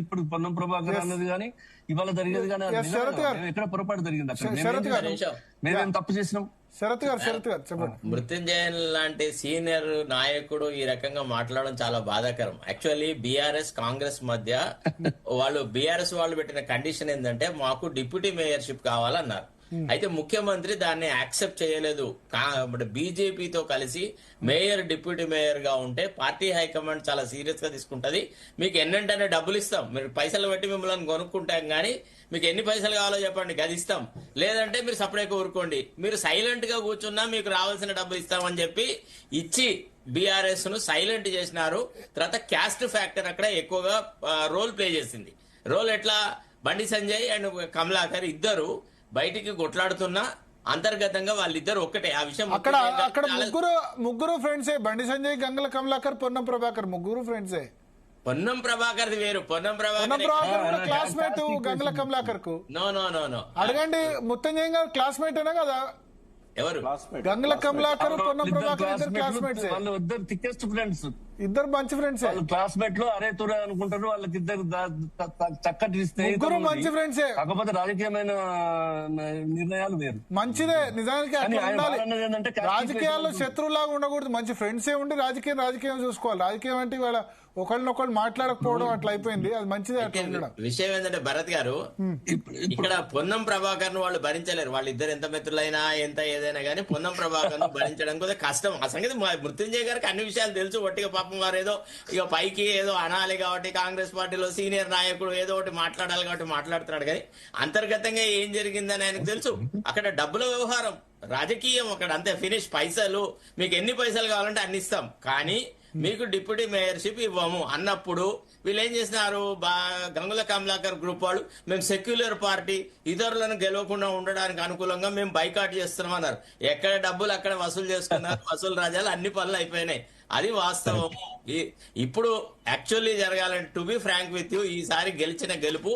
ఇప్పుడు పొన్నం ప్రభాకర్ అన్నది కానీ ఇవాళ జరిగేది కానీ ఎక్కడ పొరపాటు జరిగింది అక్కడ మేమేం తప్పు చేసినాం? శరత్ గారు చెప్పండి. మృత్యుంజయన్ లాంటి సీనియర్ నాయకుడు ఈ రకంగా మాట్లాడడం చాలా బాధాకరం. యాక్చువల్లీ బీఆర్ఎస్ కాంగ్రెస్ మధ్య బీఆర్ఎస్ వాళ్ళు పెట్టిన కండిషన్ ఏంటంటే మాకు డిప్యూటీ మేయర్షిప్ కావాలన్నారు. అయితే ముఖ్యమంత్రి దాన్ని యాక్సెప్ట్ చేయలేదు. బీజేపీతో కలిసి మేయర్ డిప్యూటీ మేయర్ గా ఉంటే పార్టీ హైకమాండ్ చాలా సీరియస్ గా తీసుకుంటది. మీకు ఎన్నంటనే డబ్బులు ఇస్తాం, మీరు పైసలు పెట్టి మిమ్మల్ని కొనుక్కుంటాం గానీ మీకు ఎన్ని పైసలు కావాలో చెప్పండి గదిస్తాం, లేదంటే మీరు సపరేట్ ఊరుకోండి, మీరు సైలెంట్ గా కూర్చున్నా మీకు రావాల్సిన డబ్బులు ఇస్తామని చెప్పి ఇచ్చి బీఆర్ఎస్ ను సైలెంట్ చేసినారు. తర్వాత క్యాస్ట్ ఫ్యాక్టర్ అక్కడ ఎక్కువగా రోల్ ప్లే చేసింది. రోల్ ఎట్లా, బండి సంజయ్ అండ్ కమలాకర్ ఇద్దరు బయటికి కొట్లాడుతున్నా అంతర్గతంగా వాళ్ళిద్దరు ఒక్కటే. ఆ విషయం అక్కడ ముగ్గురు ఫ్రెండ్సే, బండి సంజయ్, గంగుల కమలాకర్, పొన్నం ప్రభాకర్ ముగ్గురు ఫ్రెండ్సే. పొన్నం ప్రభాకర్ వేరు, పొన్నం ప్రభాకర్ క్లాస్మేట్ గంగుల కమలాకర్ కు. నో నో నో నో అడగండి, ముత్తంజయ్ గారు క్లాస్మేట్ అనే కదా. ఎవరు? గంగుల కమలాకర్, పొన్నం ప్రభాకర్ ఇద్దరు క్లాస్మేట్స్. వాళ్ళు ఇద్దరు థిక్కెస్ట్ ఫ్రెండ్స్, ఇద్దరు మంచి ఫ్రెండ్స్. క్లాస్మేట్ లో అరే తురే అనుకుంటారు. వాళ్ళకి ఇద్దరు చక్కటి ముగ్గురు మంచి ఫ్రెండ్సే. కాకపోతే రాజకీయమైన నిర్ణయాలు వేరు. మంచిదే నిజానికి రాజకీయాల్లో శత్రువులాగా ఉండకూడదు, మంచి ఫ్రెండ్సే ఉండి రాజకీయం చూసుకోవాలి. రాజకీయం అంటే ఇవాళ ఒకళ్ళనొకళ్ళు మాట్లాడకపోవడం అట్లా అయిపోయింది, అది మంచిదే. అట్లా విషయం ఏంటంటే భరత్ గారు, ఇక్కడ పొన్నం ప్రభాకర్ ను వాళ్ళు భరించలేరు. వాళ్ళిద్దరు ఎంత మిత్రులైనా ఎంత ఏదైనా కానీ పొన్నం ప్రభాకర్ ను భరించడం కూడా కష్టం. ఆ సంగతి మృత్యుంజయ్ గారికి అన్ని విషయాలు తెలుసు. ఒట్టిగా పాపం వారు ఏదో ఇక పైకి ఏదో అనాలి కాబట్టి కాంగ్రెస్ పార్టీలో సీనియర్ నాయకుడు ఏదో ఒకటి మాట్లాడాలి కాబట్టి మాట్లాడుతున్నాడు, కానీ అంతర్గతంగా ఏం జరిగిందని ఆయనకు తెలుసు. అక్కడ డబ్బుల వ్యవహారం, రాజకీయం అక్కడ అంతే, ఫినిష్. పైసలు మీకు ఎన్ని పైసలు కావాలంటే అన్ని ఇస్తాం, కానీ మీకు డిప్యూటీ మేయర్షిప్ ఇవ్వము అన్నప్పుడు వీళ్ళు ఏం చేసినారు, గంగుల కమలాకర్ గ్రూప్ వాళ్ళు మేము సెక్యులర్ పార్టీ, ఇతరులను గెలవకుండా ఉండడానికి అనుకూలంగా మేము బైకాట్ చేస్తున్నాం అన్నారు. ఎక్కడ డబ్బులు అక్కడ వసూలు చేసుకున్నారు, వసూలు రాజాలు అన్ని పనులు అయిపోయినాయి. అది వాస్తవం. ఇప్పుడు యాక్చువల్లీ జరగాలంటే to be frank with you, ఈసారి గెలిచిన గెలుపు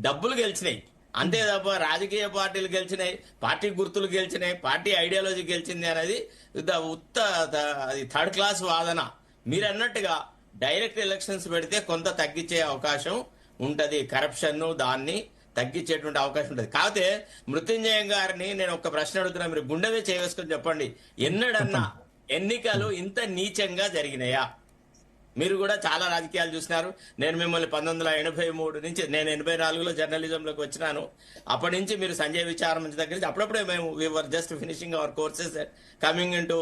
డబ్బులు గెలిచినాయి అంతే తప్ప రాజకీయ పార్టీలు గెలిచినాయి, పార్టీ గుర్తులు గెలిచినాయి, పార్టీ ఐడియాలజీ గెలిచింది అనేది అది థర్డ్ క్లాస్ వాదన. మీరు అన్నట్టుగా డైరెక్ట్ ఎలక్షన్స్ పెడితే కొంత తగ్గించే అవకాశం ఉంటది, కరప్షన్ దాన్ని తగ్గించేటువంటి అవకాశం ఉంటది. కాకపోతే మృత్యుంజయ గారిని నేను ఒక ప్రశ్న అడుగుతున్నా, మీరు గుండెవే చేసుకొని చెప్పండి, ఎన్నడన్నా ఎన్నికలు ఇంత నీచంగా జరిగినాయా? మీరు కూడా చాలా రాజకీయాలు చూసినారు. నేను మిమ్మల్ని 1983 నుంచి, నేను 84లో జర్నలిజంలోకి వచ్చినాను. అప్పటి నుంచి మీరు సంజయ్ విచారం నుంచి దగ్గర నుంచి అప్పుడప్పుడే మేము we're just finishing our courses coming into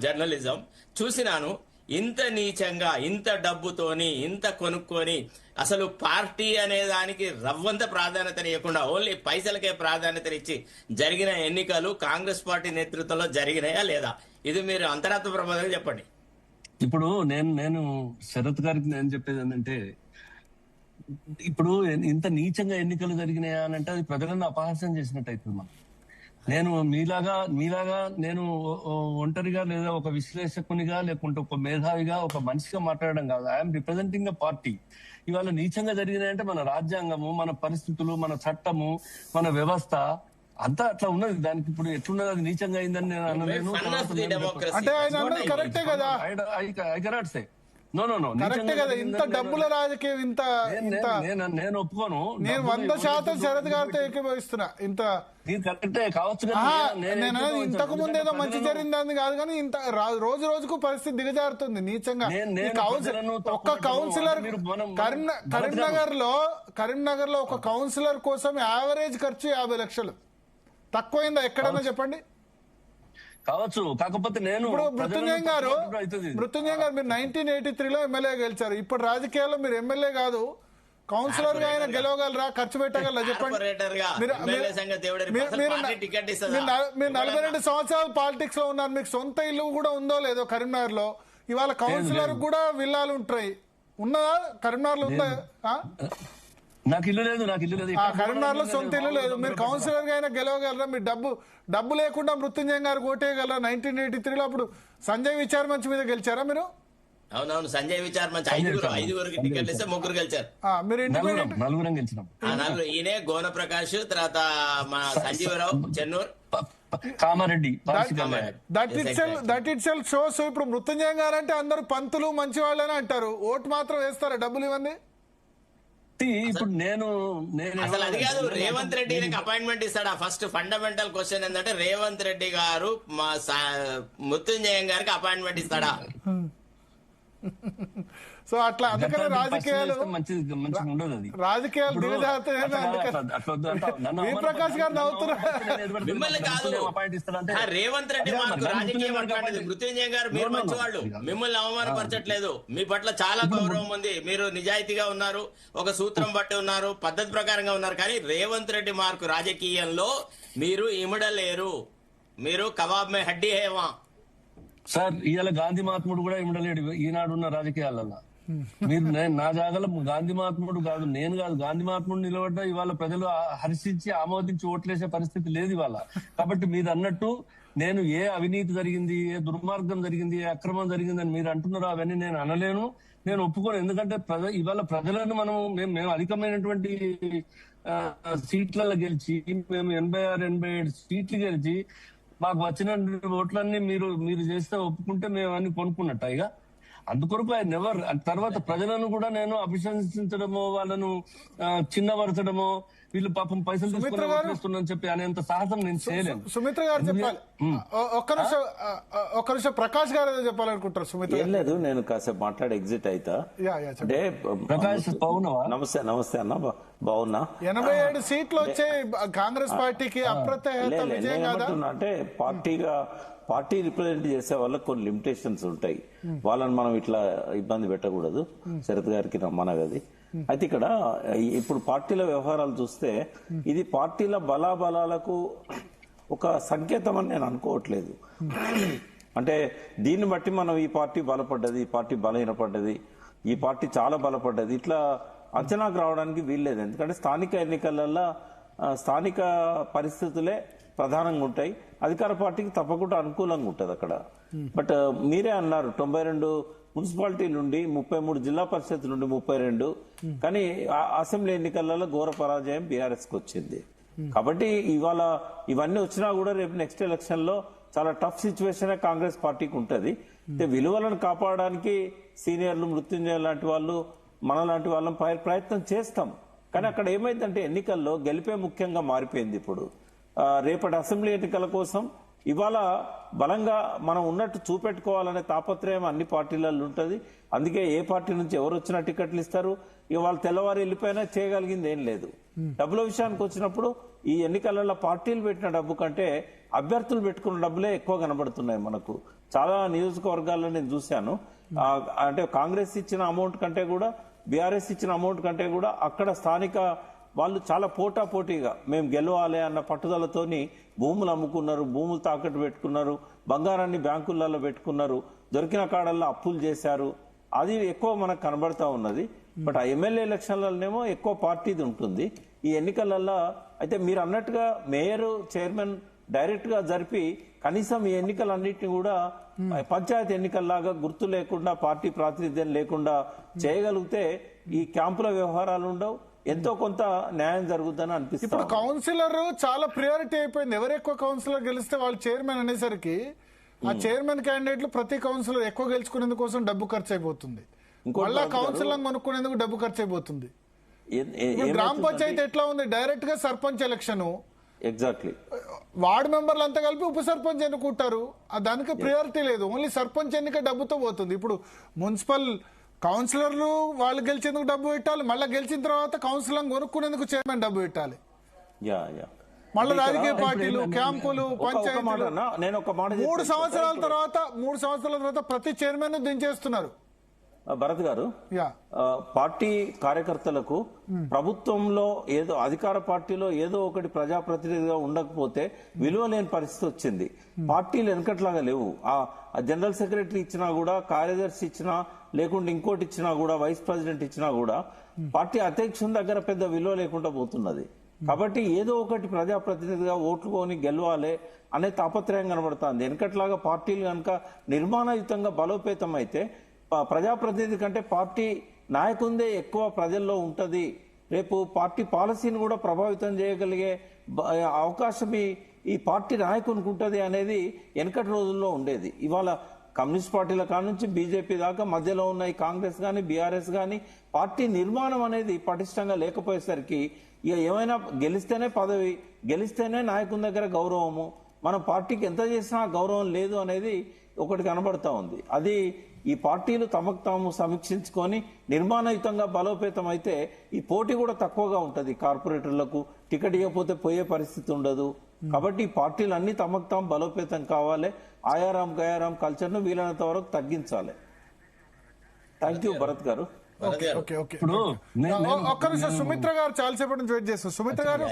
journalism చూసినాను. ఇంత నీచంగా, ఇంత డబ్బుతోని, ఇంత కొనుక్కొని అసలు పార్టీ అనే దానికి రవ్వంత ప్రాధాన్యత ఇవ్వకుండా ఓన్లీ పైసలకే ప్రాధాన్యత ఇచ్చి జరిగిన ఎన్నికలు కాంగ్రెస్ పార్టీ నేతృత్వంలో జరిగినాయా లేదా? ఇది మీరు అంతరాత్మ ప్రమాదంగా చెప్పండి. ఇప్పుడు నేను శరత్ గారికి నేను చెప్పేది ఏంటంటే, ఇప్పుడు ఇంత నీచంగా ఎన్నికలు జరిగినాయా అని అంటే అది ప్రజలను అపహాస్యం చేసినట్టు అవుతుంది. నేను మీలాగా నేను ఒంటరిగా లేదా ఒక విశ్లేషకునిగా లేకుంటే ఒక మేధావిగా ఒక మనిషిగా మాట్లాడడం కాదు. I'm representing a party. ఇవాళ నీచంగా జరిగినాయంటే మన రాజ్యాంగము, మన పరిస్థితులు, మన చట్టము, మన వ్యవస్థ అంతా అట్లా ఉన్నది. దానికి ఇప్పుడు ఎట్లున్నది, అది నీచంగా అయిందని నేను అనలేను. కరెక్టే కదా, ఐ కెనాట్ సే నో. కరెక్టే కదా. ఇంత డబ్బుల రాజకీయం, నేను ఒప్పుకోను. నేను 100% శరత్ గారితో ఏకీభవిస్తున్నా. ఇంత కరెక్టే కావచ్చు, నేను ఇంతకు ముందు ఏదో మంచి జరిగిందని కాదు, కానీ ఇంత రోజు రోజుకు పరిస్థితి దిగజారుతుంది నీచంగా. ఒక్క కౌన్సిలర్ కరీంనగర్ లో ఒక కౌన్సిలర్ కోసం యావరేజ్ ఖర్చు 50 లక్షలు. తక్కువైందా ఎక్కడన్నా చెప్పండి? కావచ్చు, కాకపోతే నేను మృత్యుంజయ్ గారు మీరు 1983లో ఎమ్మెల్యే గెలిచారు. ఇప్పుడు రాజకీయాల్లో మీరు ఎమ్మెల్యే కాదు, కౌన్సిలర్ గా అయినా గెలవగలరా, ఖర్చు పెట్టగలరా చెప్పండి? మీరు 42 సంవత్సరాలు పాలిటిక్స్ లో ఉన్నారు, మీకు సొంత ఇల్లు కూడా ఉందో లేదో కరీంనగర్ లో. ఇవాళ కౌన్సిలర్ కూడా విల్లాలు ఉంటాయి, ఉన్నదా కరీంనగర్ లో? ఉందా? నాకు ఇల్లు లేదు. కరీంనగర్ లో సొంత ఇల్లు లేదు. మీరు కౌన్సిలర్ గా అయినా గెలవగలరా? మీరు డబ్బు లేకుండా మృత్యుంజయ్ గారు ఓటేయగలరా? 1983లో అప్పుడు సంజయ్ విచార్ మంచి మీద గెలిచారా మీరు? అవునవును, సంజయ్ విచార్ మంచి ఐదుగురికి టికెట్ ఇస్తే 3 గెలిచారు. మీరు నలుగురం గెలిచినాం. ఈయనే గోన ప్రకాష్, తర్వాత మా Sanjeeva Rao, Chennur, Kamareddy. That it self shows. ఇప్పుడు మృత్యుంజయ్ గారు అంటే అందరూ పంతులు మంచి వాళ్ళని అంటారు, ఓటు మాత్రం వేస్తారా డబ్బులు ఇవన్నీ? ఇప్పుడు నేను అసలు అది కాదు, రేవంత్ రెడ్డి అపాయింట్మెంట్ ఇస్తాడా? ఫస్ట్ ఫండమెంటల్ క్వశ్చన్ ఏంటంటే రేవంత్ రెడ్డి గారు మా మృత్యుంజయం గారికి అపాయింట్మెంట్ ఇస్తాడా? సో అట్లా అందుకనే రాజకీయాలు మంచిగా ఉండదు అది. రాజకీయాలు ప్రకాష్ గారు నవ్వుతున్నారు. మిమ్మల్ని కాదు, రేవంత్ రెడ్డి మాకు రాజకీయం అట్లాంటిది. మృత్యుంజయ గారు మీరు మంచివాళ్ళు, మిమ్మల్ని అవమానపరచట్లేదు. మీ పట్ల చాలా గౌరవం ఉంది, మీరు నిజాయితీగా ఉన్నారు, ఒక సూత్రం బట్టి ఉన్నారు, పద్ధతి ప్రకారంగా ఉన్నారు. కానీ రేవంత్ రెడ్డి మార్కు రాజకీయంలో మీరు ఇమడలేరు. మీరు కబాబ్ మే హడ్డీ హేవా సార్. ఇవాళ గాంధీ మహాత్ముడు కూడా ఇమడలేడు ఈనాడు ఉన్న రాజకీయాలలో. మీరు నా జాగాలో గాంధీ మహాత్ముడు కాదు, నేను కాదు, గాంధీ మహాత్ముడు నిలబడ్డా ఇవాళ ప్రజలు హర్షించి ఆమోదించి ఓట్లేసే పరిస్థితి లేదు ఇవాళ. కాబట్టి మీరు అన్నట్టు నేను ఏ అవినీతి జరిగింది, ఏ దుర్మార్గం జరిగింది, ఏ అక్రమం జరిగిందని మీరు అంటున్నారో అవన్నీ నేను అనలేను, నేను ఒప్పుకోను. ఎందుకంటే ఇవాళ ప్రజలను మేము అధికమైనటువంటి సీట్లలో గెలిచి, మేము 86-87 సీట్లు గెలిచి మాకు వచ్చిన ఓట్లన్నీ మీరు చేస్తే ఒప్పుకుంటే మేము అన్ని కొనుక్కున్నట్టు. ఇక అందుకొరకు ఆయన నెవర్. తర్వాత ప్రజలను కూడా నేను అభిశంసించడమో, వాళ్ళను చిన్నపరచడమో, వీళ్ళు పాపం పైసలు తీసుకుని చెప్పి అనేంత సాహసం నేను చేయలేను. సుమిత్ర గారు చెప్పాలి. ఒక్క నిమిషం ప్రకాష్ గారు ఏదో చెప్పాలనుకుంటారు. సుమిత్ర ఏం లేదు, నేను కాసేపు మాట్లాడి ఎగ్జిట్ అవుతా. అంటే ప్రకాష్ బాగున్నావా? నమస్తే అన్న, బాగున్నా. 87 సీట్లు వచ్చే కాంగ్రెస్ పార్టీకి అప్రత్యహత విజయం కాదా? అంటే పార్టీ రిప్రజెంట్ చేసే వాళ్ళకి కొన్ని లిమిటేషన్స్ ఉంటాయి, వాళ్ళని మనం ఇట్లా ఇబ్బంది పెట్టకూడదు. శరత్ గారికి మనగది. అయితే ఇక్కడ ఇప్పుడు పార్టీల వ్యవహారాలు చూస్తే ఇది పార్టీల బలాబలాలకు ఒక సంకేతం అని నేను అనుకోవట్లేదు. అంటే దీన్ని బట్టి మనం ఈ పార్టీ బలపడ్డది, ఈ పార్టీ బలహీనపడ్డది, ఈ పార్టీ చాలా బలపడ్డది, ఇట్లా అంచనాకు రావడానికి వీల్లేదు. ఎందుకంటే స్థానిక ఎన్నికలలో స్థానిక పరిస్థితులే ప్రధానంగా ఉంటాయి. అధికార పార్టీకి తప్పకుండా అనుకూలంగా ఉంటుంది అక్కడ. బట్ మీరే అన్నారు 92 మున్సిపాలిటీ నుండి 33 జిల్లా పరిషత్ నుండి 32, కానీ అసెంబ్లీ ఎన్నికలలో ఘోర పరాజయం బీఆర్ఎస్ కి వచ్చింది. కాబట్టి ఇవాళ ఇవన్నీ వచ్చినా కూడా రేపు నెక్స్ట్ ఎలక్షన్ లో చాలా టఫ్ సిచ్యువేషన్ కాంగ్రెస్ పార్టీకి ఉంటది. విలువలను కాపాడడానికి సీనియర్లు, మృత్యుంజయ లాంటి వాళ్ళు, మన లాంటి వాళ్ళం ప్రయత్నం చేస్తాం. కానీ అక్కడ ఏమైందంటే ఎన్నికల్లో గెలిపే ముఖ్యంగా మారిపోయింది. ఇప్పుడు రేపటి అసెంబ్లీ ఎన్నికల కోసం ఇవాళ బలంగా మనం ఉన్నట్టు చూపెట్టుకోవాలనే తాపత్రయం అన్ని పార్టీలలో ఉంటుంది. అందుకే ఏ పార్టీ నుంచి ఎవరు వచ్చినా టికెట్లు ఇస్తారు. ఇవాళ తెల్లవారు వెళ్ళిపోయినా చేయగలిగింది ఏం లేదు. డబ్బుల విషయానికి వచ్చినప్పుడు ఈ ఎన్నికలలో పార్టీలు పెట్టిన డబ్బు కంటే అభ్యర్థులు పెట్టుకున్న డబ్బులే ఎక్కువ కనబడుతున్నాయి మనకు. చాలా నియోజకవర్గాల్లో నేను చూశాను. అంటే కాంగ్రెస్ ఇచ్చిన అమౌంట్ కంటే కూడా, బీఆర్ఎస్ ఇచ్చిన అమౌంట్ కంటే కూడా అక్కడ స్థానిక వాళ్ళు చాలా పోటాపోటీగా మేము గెలవాలి అన్న పట్టుదలతోని భూములు అమ్ముకున్నారు, భూములు తాకట్టు పెట్టుకున్నారు, బంగారాన్ని బ్యాంకులలో పెట్టుకున్నారు, దొరికిన కాడల్లో అప్పులు చేశారు. అది ఎక్కువ మనకు కనబడతా ఉన్నది. బట్ ఆ ఎమ్మెల్యే ఎలక్షన్లలోనేమో ఎక్కువ పార్టీది ఉంటుంది ఈ ఎన్నికలలో. అయితే మీరు అన్నట్టుగా మేయర్, చైర్మన్ డైరెక్ట్ గా జరిపి కనీసం ఈ ఎన్నికలన్నింటినీ కూడా పంచాయతీ ఎన్నికల్లాగా గుర్తు లేకుండా, పార్టీ ప్రాతినిధ్యం లేకుండా చేయగలిగితే ఈ క్యాంపుల వ్యవహారాలు ఉండవు, ఎంతో కొంత న్యాయం జరుగుతుందని అనిపిస్తుంది. ఇప్పుడు కౌన్సిలర్ చాలా ప్రియారిటీ అయిపోయింది. ఎవరు ఎక్కువ కౌన్సిలర్ గెలిస్తే వాళ్ళు చైర్మన్ అనేసరికి ఆ చైర్మన్ క్యాండిడేట్లు ప్రతి కౌన్సిలర్ ఎక్కువ గెలుచుకునేందుకు కోసం డబ్బు ఖర్చు అయిపోతుంది. మళ్ళా కౌన్సిలర్ కొనుక్కునేందుకు డబ్బు ఖర్చు అయిపోతుంది. గ్రామ పంచాయతీ ఎట్లా ఉంది? డైరెక్ట్ గా సర్పంచ్ ఎలక్షన్, ఎగ్జాక్ట్లీ వార్డు మెంబర్లు అంతా కలిపి ఉప సర్పంచ్ ఎన్నుకుంటారు. దానికి ప్రియారిటీ లేదు, ఓన్లీ సర్పంచ్ ఎన్నిక డబ్బుతో పోతుంది. ఇప్పుడు మున్సిపల్ కౌన్సిలర్లు వాళ్ళు గెలిచేందుకు డబ్బు పెట్టాలి, మళ్ళీ గెలిచిన తర్వాత కౌన్సిలర్ కొనుక్కునేందుకు చైర్మన్ డబ్బు పెట్టాలి. మళ్ళీ రాజకీయ పార్టీలు, క్యాంపులు, పంచాయతీలు 3 సంవత్సరాల తర్వాత ప్రతి చైర్మన్ దించేస్తున్నారు. భరత్ గారు, పార్టీ కార్యకర్తలకు ప్రభుత్వంలో ఏదో అధికార పార్టీలో ఏదో ఒకటి ప్రజాప్రతినిధిగా ఉండకపోతే విలువ లేని పరిస్థితి వచ్చింది. పార్టీలు వెనకట్లాగా లేవు. ఆ జనరల్ సెక్రటరీ ఇచ్చినా కూడా, కార్యదర్శి ఇచ్చినా, లేకుంటే ఇంకోటి ఇచ్చినా కూడా, వైస్ ప్రెసిడెంట్ ఇచ్చినా కూడా పార్టీ అధ్యక్షుని దగ్గర పెద్ద విలువ లేకుండా పోతున్నది. కాబట్టి ఏదో ఒకటి ప్రజాప్రతినిధిగా ఓట్లు కొని గెలవాలి అనే తాపత్రయం కనబడుతుంది. వెనకట్లాగా పార్టీలు కనుక నిర్మాణయుతంగా బలోపేతం అయితే ప్రజాప్రతినిధి కంటే పార్టీ నాయకుందే ఎక్కువ ప్రజల్లో ఉంటది. రేపు పార్టీ పాలసీని కూడా ప్రభావితం చేయగలిగే అవకాశం ఈ పార్టీ నాయకునికి ఉంటది అనేది వెనకటి రోజుల్లో ఉండేది. ఇవాళ కమ్యూనిస్ట్ పార్టీల కాడ నుంచి బీజేపీ దాకా మధ్యలో ఉన్న ఈ కాంగ్రెస్ గాని బీఆర్ఎస్ గాని పార్టీ నిర్మాణం అనేది పటిష్టంగా లేకపోయేసరికి ఇక ఏమైనా గెలిస్తేనే పదవి, గెలిస్తేనే నాయకుని దగ్గర గౌరవము, మన పార్టీకి ఎంత చేసినా గౌరవం లేదు అనేది ఒకటి కనబడతా ఉంది. అది ఈ పార్టీలు తమకు తాము సమీక్షించుకొని నిర్మాణయుతంగా బలోపేతం అయితే ఈ పోటీ కూడా తక్కువగా ఉంటది. కార్పొరేటర్లకు టికెట్ ఇవ్వకపోతే పోయే పరిస్థితి ఉండదు. కాబట్టి ఈ పార్టీలు అన్ని తమకు తాము బలోపేతం కావాలి. ఆయారాం గయారాం కల్చర్ ను వీలైనంత వరకు తగ్గించాలి. థ్యాంక్ యూ భరత్ గారు. ఓకే ఓకే ఓకే ఇప్పుడు ఒక్క నిమిషం, సుమిత్ర గారు చాలాసేపటి నుంచి వెయిట్ చేస్తారు. సుమిత్ర గారు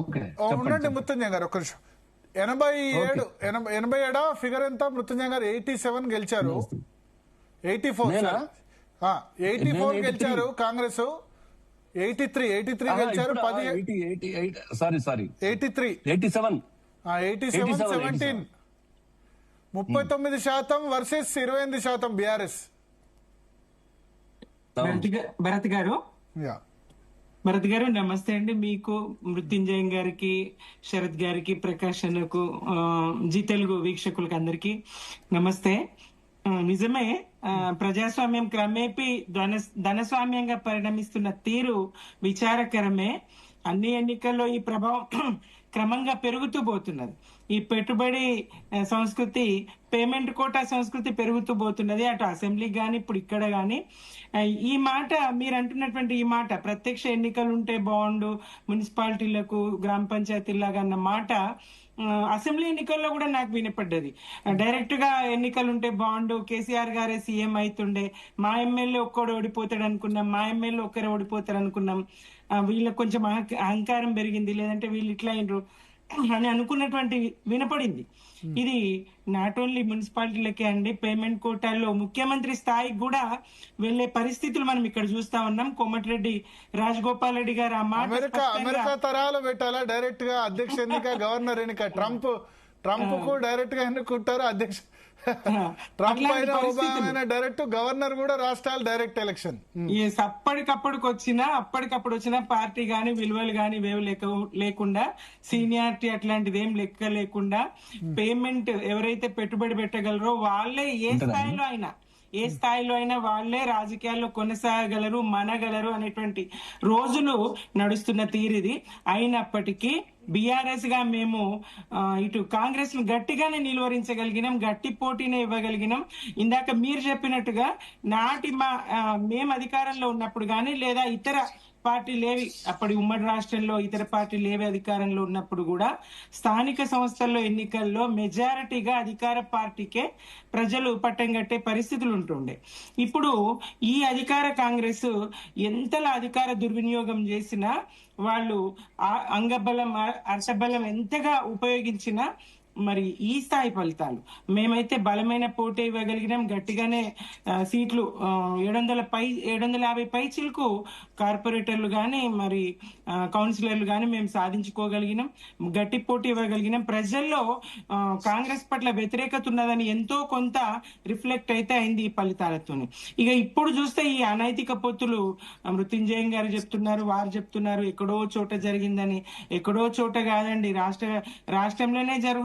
ఓకే ఉండండి. మృత్యుంజయ గారు ఒక్క నిమిషం. 87 ఫిగర్ ఎంత? మృత్యుంజయ గారు 87 గెలిచారు, 84 గెలిచారు కాంగ్రెస్, 83 గెలిచారు, 17 39% వర్సెస్ 28% బీఆర్ఎస్. భరత్ గారు నమస్తే అండి. మీకు, మృత్యుంజయం గారికి, శరత్ గారికి, ప్రకాష్ అన్నకు, జీ తెలుగు వీక్షకులకు అందరికి నమస్తే. నిజమే, ప్రజాస్వామ్యం క్రమేపీ ధనస్వామ్యంగా పరిణమిస్తున్న తీరు విచారకరమే. అన్ని ఎన్నికల్లో ఈ ప్రభావం క్రమంగా పెరుగుతూ పోతున్నది. ఈ పెట్టుబడి సంస్కృతి, పేమెంట్ కోటా సంస్కృతి పెరుగుతూ పోతున్నది, అటు అసెంబ్లీ గాని ఇప్పుడు ఇక్కడ గాని. ఈ మాట మీరు అంటున్నటువంటి ఈ మాట, ప్రత్యక్ష ఎన్నికలు ఉంటే బాగుండు మున్సిపాలిటీలకు, గ్రామ పంచాయతీలాగా అన్న మాట అసెంబ్లీ ఎన్నికల్లో కూడా నాకు వినపడ్డది. డైరెక్ట్ గా ఎన్నికలు ఉంటే బాగుండు, కేసీఆర్ గారే సీఎం అవుతుండే, మా ఎమ్మెల్యే ఒక్కడు ఓడిపోతాడు అనుకున్నాం, మా ఎమ్మెల్యే ఒక్కరే ఓడిపోతారు అనుకున్నాం, వీళ్ళకి కొంచెం అహంకారం పెరిగింది, లేదంటే వీళ్ళు ఇట్లా అయినరు అని అనుకున్నటువంటి వినపడింది. ఇది నాట్ ఓన్లీ మున్సిపాలిటీలకే అండి, పేమెంట్ కోటాల్లో ముఖ్యమంత్రి స్థాయికి కూడా వెళ్లే పరిస్థితులు మనం ఇక్కడ చూస్తా ఉన్నాం. కోమటిరెడ్డి రాజగోపాల్ రెడ్డి గారు ఆ మాట అమెరికా తరాలు పెట్టాలా? డైరెక్ట్ గా అధ్యక్ష ఎన్నిక, గవర్నర్ ఎన్నిక, ట్రంప్ కు డైరెక్ట్ గా ఎన్నుకుంటారు అధ్యక్ష. ట్రంప్ అయినా ఒబామా అయినా డైరెక్ట్, గవర్నర్ కూడా రాష్ట్రాలు డైరెక్ట్ ఎలక్షన్. అప్పటికప్పుడు వచ్చిన పార్టీ గాని విలువలు గాని వేవ్ లేకుండా, సీనియారిటీ అట్లాంటిది ఏం లెక్క లేకుండా, పేమెంట్ ఎవరైతే పెట్టుబడి పెట్టగలరో వాళ్ళే ఏ స్థాయిలో అయినా వాళ్ళే రాజకీయాల్లో కొనసాగలరు, మనగలరు అనేటువంటి రోజులు నడుస్తున్న తీరిది. అయినప్పటికీ బీఆర్ఎస్ గా మేము ఇటు కాంగ్రెస్ ను గట్టిగానే నిలువరించగలిగినాం, గట్టి పోటీనే ఇవ్వగలిగినాం. ఇందాక మీరు చెప్పినట్టుగా మేము అధికారంలో ఉన్నప్పుడు గానీ, లేదా ఇతర పార్టీలేవి అప్పటి ఉమ్మడి రాష్ట్రంలో ఇతర పార్టీలేవి అధికారంలో ఉన్నప్పుడు కూడా స్థానిక సంస్థల్లో ఎన్నికల్లో మెజారిటీగా అధికార పార్టీకే ప్రజలు పట్టం కట్టే పరిస్థితులు ఉంటుండే. ఇప్పుడు ఈ అధికార కాంగ్రెస్ ఎంతలా అధికార దుర్వినియోగం చేసినా, వాళ్ళు అంగబలం అర్థబలం ఎంతగా ఉపయోగించినా మరి ఈ స్థాయి ఫలితాలు. మేమైతే బలమైన పోటీ ఇవ్వగలిగినాం, గట్టిగానే సీట్లు 750 పై చిలుకు కార్పొరేటర్లు గాని, మరి కౌన్సిలర్లు గాని మేము సాధించుకోగలిగినాం, గట్టి పోటీ ఇవ్వగలిగినాం. ప్రజల్లో కాంగ్రెస్ పట్ల వ్యతిరేకత ఉన్నదని ఎంతో కొంత రిఫ్లెక్ట్ అయితే అయింది ఈ ఫలితాలతోని. ఇక ఇప్పుడు చూస్తే ఈ అనైతిక పొత్తులు మృత్యుంజయం గారు చెప్తున్నారు, వారు చెప్తున్నారు ఎక్కడో చోట జరిగిందని. ఎక్కడో చోట కాదండి, రాష్ట్రంలోనే